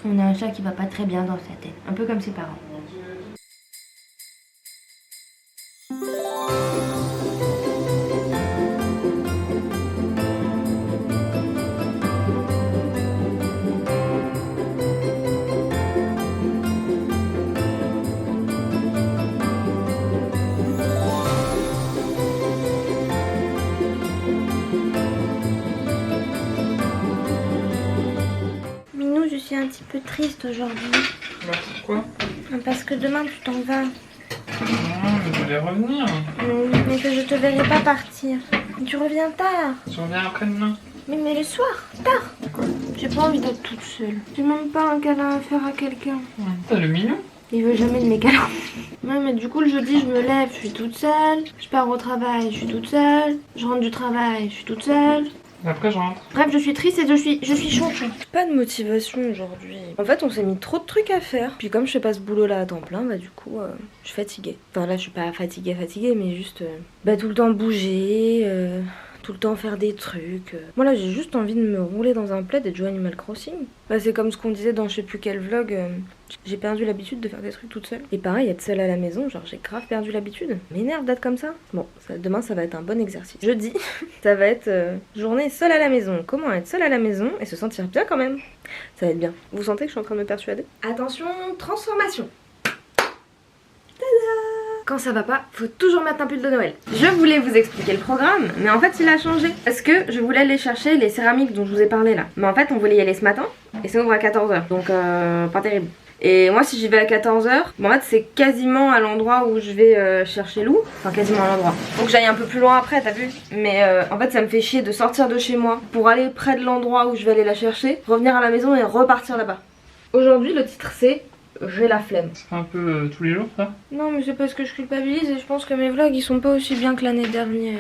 On a un chat qui va pas très bien dans sa tête, un peu comme ses parents. Minou, je suis un petit peu triste aujourd'hui. Bah pourquoi? Parce que demain tu t'en vas. Non, mais je voulais revenir. Mais que je te verrai pas partir. Tu reviens tard. Je reviens après-demain. Mais le soir, tard. Quoi? J'ai pas envie d'être toute seule. J'ai même pas un câlin à faire à quelqu'un. T'as le mignon? Il veut jamais de mes câlins. Ouais, mais du coup le jeudi je me lève, je suis toute seule. Je pars au travail, je suis toute seule. Je rentre du travail, je suis toute seule. Et après je rentre. Bref, je suis triste et je suis chonchon. Pas de motivation aujourd'hui. En fait, on s'est mis trop de trucs à faire. Puis comme je fais pas ce boulot là à temps plein, bah du coup, je suis fatiguée. Enfin là, je suis pas fatiguée, mais juste tout le temps bouger, tout le temps faire des trucs. Moi là, j'ai juste envie de me rouler dans un plaid et de jouer Animal Crossing. Bah c'est comme ce qu'on disait dans je sais plus quel vlog. J'ai perdu l'habitude de faire des trucs toute seule. Et pareil, être seule à la maison, genre j'ai grave perdu l'habitude. M'énerve d'être comme ça. Bon, demain ça va être un bon exercice. Jeudi, ça va être journée seule à la maison. Comment être seule à la maison et se sentir bien quand même. Ça va être bien. Vous sentez que je suis en train de me persuader? Attention, transformation. Quand ça va pas, faut toujours mettre un pull de Noël. Je voulais vous expliquer le programme, mais en fait il a changé. Parce que je voulais aller chercher les céramiques dont je vous ai parlé là. Mais en fait on voulait y aller ce matin, et ça ouvre à 14h. Donc pas terrible. Et moi si j'y vais à 14h, bon, en fait c'est quasiment à l'endroit où je vais chercher Lou. Enfin quasiment à l'endroit. Faut que j'aille un peu plus loin après, t'as vu? Mais en fait ça me fait chier de sortir de chez moi pour aller près de l'endroit où je vais aller la chercher, revenir à la maison et repartir là-bas. Aujourd'hui le titre c'est j'ai la flemme. Ça fait un peu tous les jours ça? Non mais c'est parce que je culpabilise et je pense que mes vlogs ils sont pas aussi bien que l'année dernière.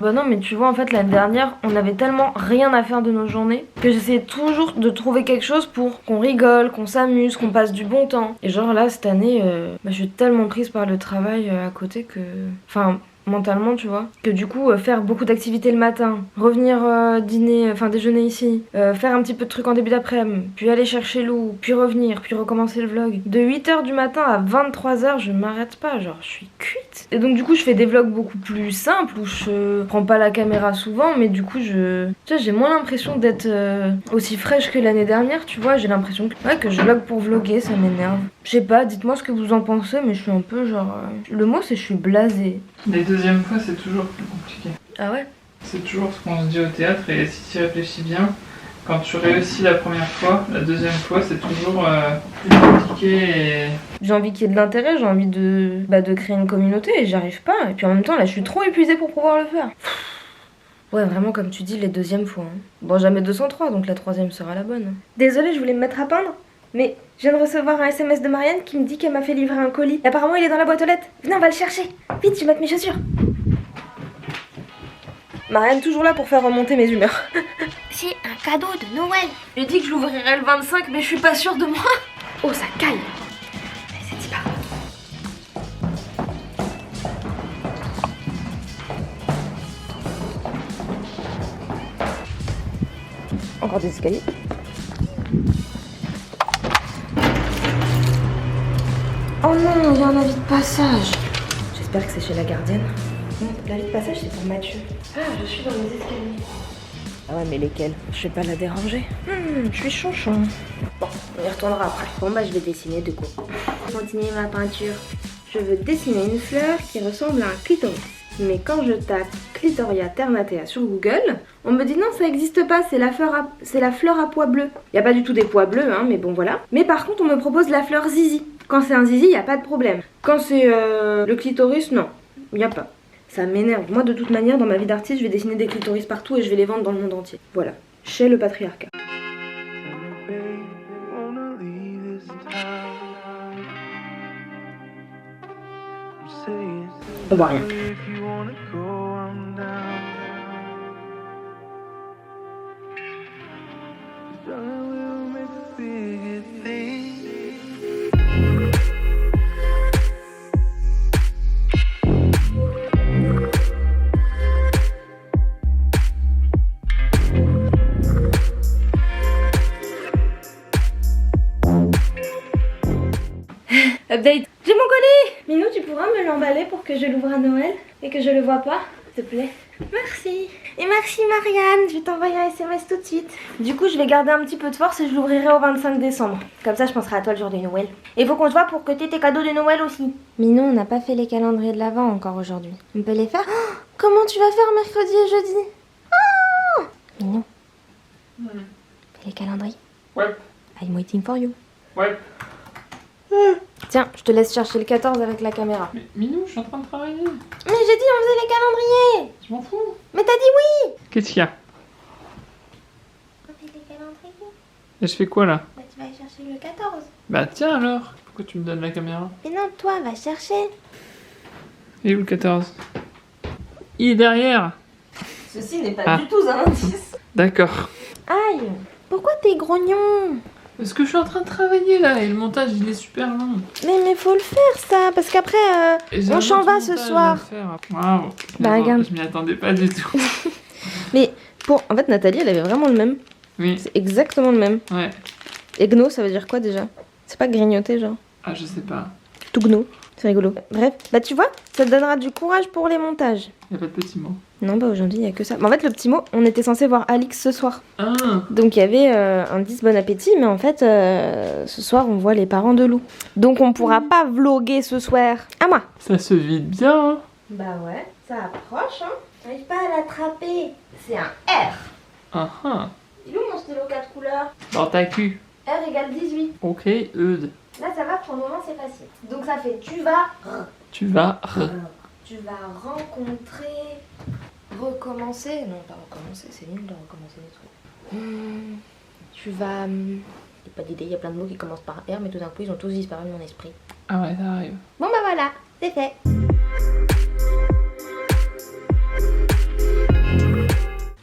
Bah non mais tu vois en fait l'année dernière on avait tellement rien à faire de nos journées que j'essayais toujours de trouver quelque chose pour qu'on rigole, qu'on s'amuse, qu'on passe du bon temps. Et genre là cette année je suis tellement prise par le travail à côté que... Enfin mentalement tu vois, que du coup faire beaucoup d'activités le matin, revenir déjeuner ici, faire un petit peu de trucs en début d'après-midi, puis aller chercher Lou, puis revenir, puis recommencer le vlog. De 8h du matin à 23h je m'arrête pas, genre je suis cuite. Et donc du coup je fais des vlogs beaucoup plus simples où je prends pas la caméra souvent, mais du coup j'ai moins l'impression d'être aussi fraîche que l'année dernière, tu vois. J'ai l'impression que je vlog pour vlogger, ça m'énerve. Je sais pas, dites-moi ce que vous en pensez, mais je suis un peu genre... Le mot c'est je suis blasée. Les deuxièmes fois c'est toujours plus compliqué. Ah ouais? C'est toujours ce qu'on se dit au théâtre et si tu réfléchis bien, quand tu réussis la première fois, la deuxième fois c'est toujours plus compliqué et... J'ai envie qu'il y ait de l'intérêt, j'ai envie de créer une communauté et j'y arrive pas. Et puis en même temps là je suis trop épuisée pour pouvoir le faire. Ouais vraiment comme tu dis les deuxièmes fois. Hein. Bon jamais 203 donc la troisième sera la bonne. Désolée je voulais me mettre à peindre. Mais je viens de recevoir un SMS de Marianne qui me dit qu'elle m'a fait livrer un colis. Et apparemment il est dans la boîte aux lettres. Venez on va le chercher. Vite je vais mettre mes chaussures. Marianne toujours là pour faire remonter mes humeurs. C'est un cadeau de Noël. J'ai dit que je l'ouvrirais le 25 mais je suis pas sûre de moi. Oh ça caille. C'est dit pas. Encore des escaliers. Oh non, il y a un avis de passage. J'espère que c'est chez la gardienne. Non, l'avis de passage c'est pour Mathieu. Ah, je suis dans les escaliers. Ah ouais, mais lesquels? Je vais pas la déranger. Je suis chonchon. Bon, on y retournera après. Bon bah je vais dessiner de coup. Continuer ma peinture. Je veux dessiner une fleur qui ressemble à un clitoris. Mais quand je tape Clitoria ternatea sur Google, on me dit non ça existe pas, c'est la fleur à pois bleus. Y a pas du tout des pois bleus hein, mais bon voilà. Mais par contre on me propose la fleur zizi. Quand c'est un zizi, y a pas de problème. Quand c'est le clitoris, non, y a pas. Ça m'énerve. Moi de toute manière dans ma vie d'artiste, je vais dessiner des clitoris partout et je vais les vendre dans le monde entier. Voilà, chez le patriarcat. On voit rien. update. J'ai mon colis. Minou, tu pourras me l'emballer pour que je l'ouvre à Noël et que je le vois pas, s'il te plaît? Merci. Et merci Marianne, je vais t'envoyer un SMS tout de suite. Du coup, je vais garder un petit peu de force et je l'ouvrirai au 25 décembre. Comme ça, je penserai à toi le jour de Noël. Et il faut qu'on se voit pour que t'aies tes cadeaux de Noël aussi. Minou, on n'a pas fait les calendriers de l'Avent encore aujourd'hui. On peut les faire? Oh, comment tu vas faire mercredi et jeudi? Oh, Minou, fais les calendriers. Ouais. I'm waiting for you. Ouais. Tiens, je te laisse chercher le 14 avec la caméra. Mais Minou, je suis en train de travailler. Mais j'ai dit on faisait les calendriers. Je m'en fous. Mais t'as dit oui. Qu'est-ce qu'il y a? On fait les calendriers. Et je fais quoi là? Bah tu vas aller chercher le 14. Bah tiens alors. Pourquoi tu me donnes la caméra? Mais non, toi, va chercher. Il est où le 14? Il est derrière. Ceci n'est pas du tout un indice. D'accord. Aïe. Pourquoi t'es grognon? Parce que je suis en train de travailler là et le montage il est super long. Mais faut le faire ça, parce qu'après on s'en va ce soir. Waouh. Bah, regarde. Je m'y attendais pas du tout. Mais en fait Nathalie elle avait vraiment le même. Oui. C'est exactement le même. Ouais. Et gno ça veut dire quoi déjà? C'est pas grignoter genre? Ah je sais pas. Tout gno. C'est rigolo. Bref, bah tu vois, ça te donnera du courage pour les montages. Y a pas de petits mots. Non, bah aujourd'hui, il n'y a que ça. Mais en fait, le petit mot, on était censé voir Alix ce soir. Ah. Donc il y avait un 10 bon appétit, mais en fait, ce soir, on voit les parents de Lou. Donc on pourra pas vloguer ce soir. À moi. Ça se vide bien. Hein. Bah ouais, ça approche, hein. J'arrive pas à l'attraper. C'est un R. Ah ah. Il est où mon stylo 4 couleurs? Dans ta cul. R égale 18. Ok, Eudes. Là, ça va, pour le moment, c'est facile. Donc ça fait tu vas... Tu vas. Tu vas rencontrer... Recommencer? Non, pas recommencer, c'est nul de recommencer des trucs. Tu vas... J'ai pas d'idée, il y a plein de mots qui commencent par R, mais tout d'un coup, ils ont tous disparu de mon esprit. Ah ouais, ça arrive. Bon bah voilà, c'est fait.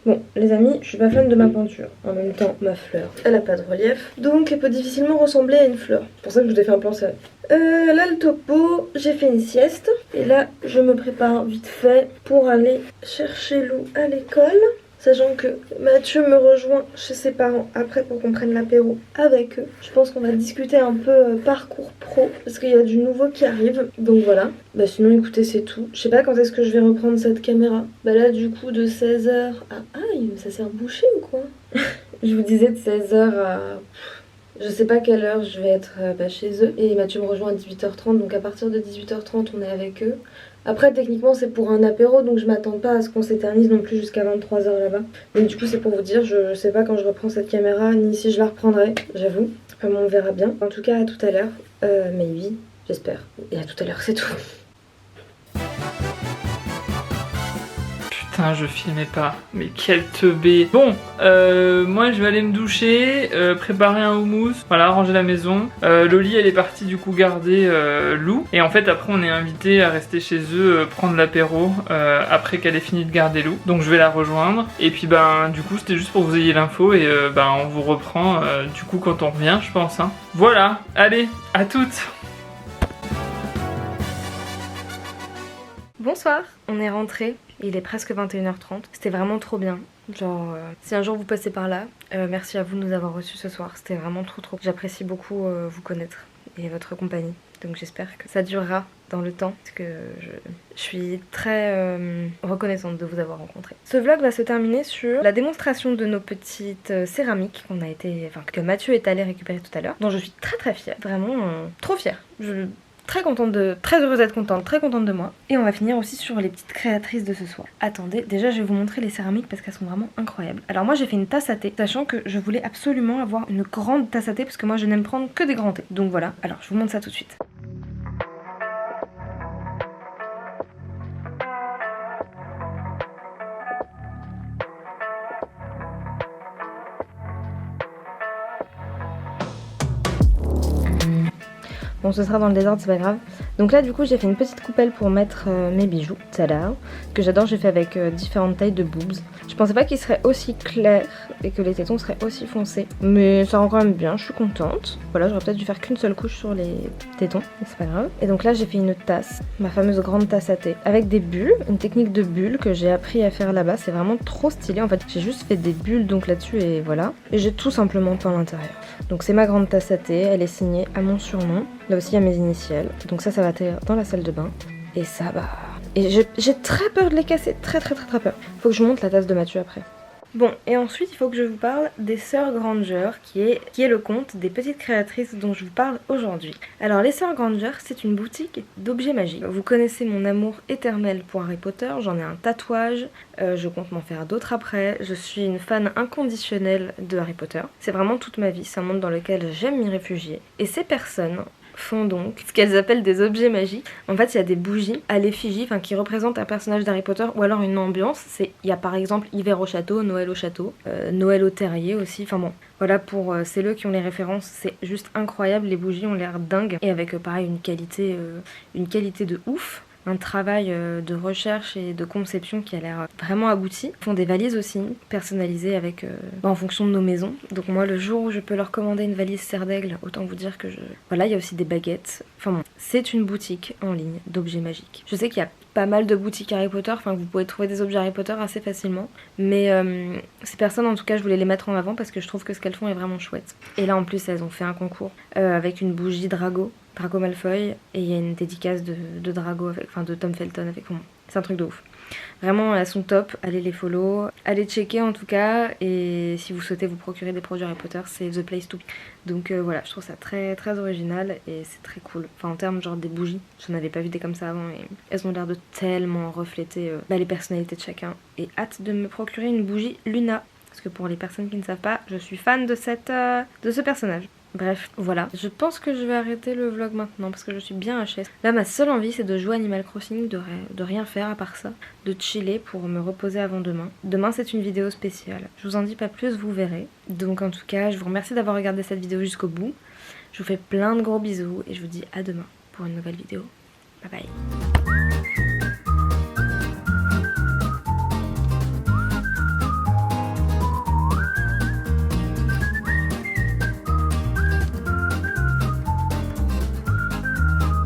Bon, les amis, je suis pas fan de ma peinture. En même temps, ma fleur, elle a pas de relief. Donc, elle peut difficilement ressembler à une fleur. C'est pour ça que je vous ai fait un plan serré. Là, le topo, j'ai fait une sieste. Et là, je me prépare vite fait pour aller chercher Lou à l'école. Sachant que Mathieu me rejoint chez ses parents après pour qu'on prenne l'apéro avec eux. Je pense qu'on va discuter un peu parcours pro parce qu'il y a du nouveau qui arrive. Donc voilà. Bah sinon écoutez c'est tout. Je sais pas quand est-ce que je vais reprendre cette caméra. Bah là du coup de 16h à... Aïe, ça s'est rebouché ou quoi? Je vous disais de 16h à... Je sais pas quelle heure je vais être chez eux. Et Mathieu me rejoint à 18h30. Donc à partir de 18h30 on est avec eux. Après techniquement c'est pour un apéro donc je m'attends pas à ce qu'on s'éternise non plus jusqu'à 23h là-bas. Donc du coup c'est pour vous dire, je sais pas quand je reprends cette caméra ni si je la reprendrai, j'avoue. On verra bien. En tout cas à tout à l'heure, maybe, j'espère. Et à tout à l'heure c'est tout. Putain, je filmais pas. Mais quel teubé. Bon, moi je vais aller me doucher, préparer un houmous, voilà, ranger la maison. Loli elle est partie du coup garder Lou. Et en fait après on est invité à rester chez eux, prendre l'apéro après qu'elle ait fini de garder Lou. Donc je vais la rejoindre. Et puis ben du coup c'était juste pour que vous ayez l'info et on vous reprend du coup quand on revient je pense. Hein. Voilà, allez, à toutes. Bonsoir, on est rentré. Il est presque 21h30. C'était vraiment trop bien. Genre, si un jour vous passez par là, merci à vous de nous avoir reçus ce soir. C'était vraiment trop. J'apprécie beaucoup vous connaître et votre compagnie. Donc j'espère que ça durera dans le temps. Parce que je suis très reconnaissante de vous avoir rencontré. Ce vlog va se terminer sur la démonstration de nos petites céramiques que Mathieu est allé récupérer tout à l'heure. Dont je suis très fière. Vraiment trop fière. Très heureuse d'être contente, très contente de moi. Et on va finir aussi sur les petites créatrices de ce soir. Attendez, déjà je vais vous montrer les céramiques parce qu'elles sont vraiment incroyables. Alors moi j'ai fait une tasse à thé, sachant que je voulais absolument avoir une grande tasse à thé parce que moi je n'aime prendre que des grands thés. Donc voilà, alors je vous montre ça tout de suite. Bon, ce sera dans le désordre, c'est pas grave. Donc là du coup j'ai fait une petite coupelle pour mettre mes bijoux, tada, que j'adore, j'ai fait avec différentes tailles de boobs. Je pensais pas qu'ils seraient aussi clairs et que les tétons seraient aussi foncés, mais ça rend quand même bien, je suis contente. Voilà, j'aurais peut-être dû faire qu'une seule couche sur les tétons, mais c'est pas grave. Et donc là j'ai fait une tasse, ma fameuse grande tasse à thé, avec des bulles, une technique de bulles que j'ai appris à faire là-bas, c'est vraiment trop stylé. En fait j'ai juste fait des bulles donc là-dessus et voilà, et j'ai tout simplement peint l'intérieur. Donc c'est ma grande tasse à thé, elle est signée à mon surnom, là aussi il y a mes initiales, donc ça va atterrir dans la salle de bain, et ça bah... Et j'ai très peur de les casser, très peur. Faut que je monte la tasse de Mathieu après. Bon, et ensuite il faut que je vous parle des Sœurs Granger, qui est le compte des petites créatrices dont je vous parle aujourd'hui. Alors les Sœurs Granger, c'est une boutique d'objets magiques. Vous connaissez mon amour éternel pour Harry Potter, j'en ai un tatouage, je compte m'en faire d'autres après. Je suis une fan inconditionnelle de Harry Potter. C'est vraiment toute ma vie, c'est un monde dans lequel j'aime m'y réfugier. Et ces personnes font donc ce qu'elles appellent des objets magiques. En fait, il y a des bougies à l'effigie, qui représentent un personnage d'Harry Potter ou alors une ambiance. Il y a par exemple hiver au château, Noël au château, Noël au terrier aussi. Enfin bon, voilà pour ceux qui ont les références, c'est juste incroyable. Les bougies ont l'air dingues et avec pareil une qualité de ouf. Un travail de recherche et de conception qui a l'air vraiment abouti. Ils font des valises aussi, personnalisées avec en fonction de nos maisons. Donc moi, le jour où je peux leur commander une valise serre d'aigle, autant vous dire que Voilà, il y a aussi des baguettes. Enfin bon, c'est une boutique en ligne d'objets magiques. Je sais qu'il y a pas mal de boutiques Harry Potter, que vous pouvez trouver des objets Harry Potter assez facilement. Mais ces personnes, en tout cas, je voulais les mettre en avant parce que je trouve que ce qu'elles font est vraiment chouette. Et là, en plus, elles ont fait un concours avec une bougie Draco Malfoy, et il y a une dédicace de Drago, de Tom Felton avec moi. C'est un truc de ouf. Vraiment, elles sont top, allez les follow, allez checker en tout cas, et si vous souhaitez vous procurer des produits Harry Potter, c'est the place to be. Donc voilà, je trouve ça très original et c'est très cool. En termes genre des bougies, je n'avais pas vu des comme ça avant et elles ont l'air de tellement refléter les personnalités de chacun. Et hâte de me procurer une bougie Luna, parce que pour les personnes qui ne savent pas, je suis fan de ce personnage. Bref, voilà. Je pense que je vais arrêter le vlog maintenant parce que je suis bien HS. Là, ma seule envie, c'est de jouer Animal Crossing, de rien faire à part ça. De chiller pour me reposer avant demain. Demain, c'est une vidéo spéciale. Je vous en dis pas plus, vous verrez. Donc en tout cas, je vous remercie d'avoir regardé cette vidéo jusqu'au bout. Je vous fais plein de gros bisous et je vous dis à demain pour une nouvelle vidéo. Bye bye.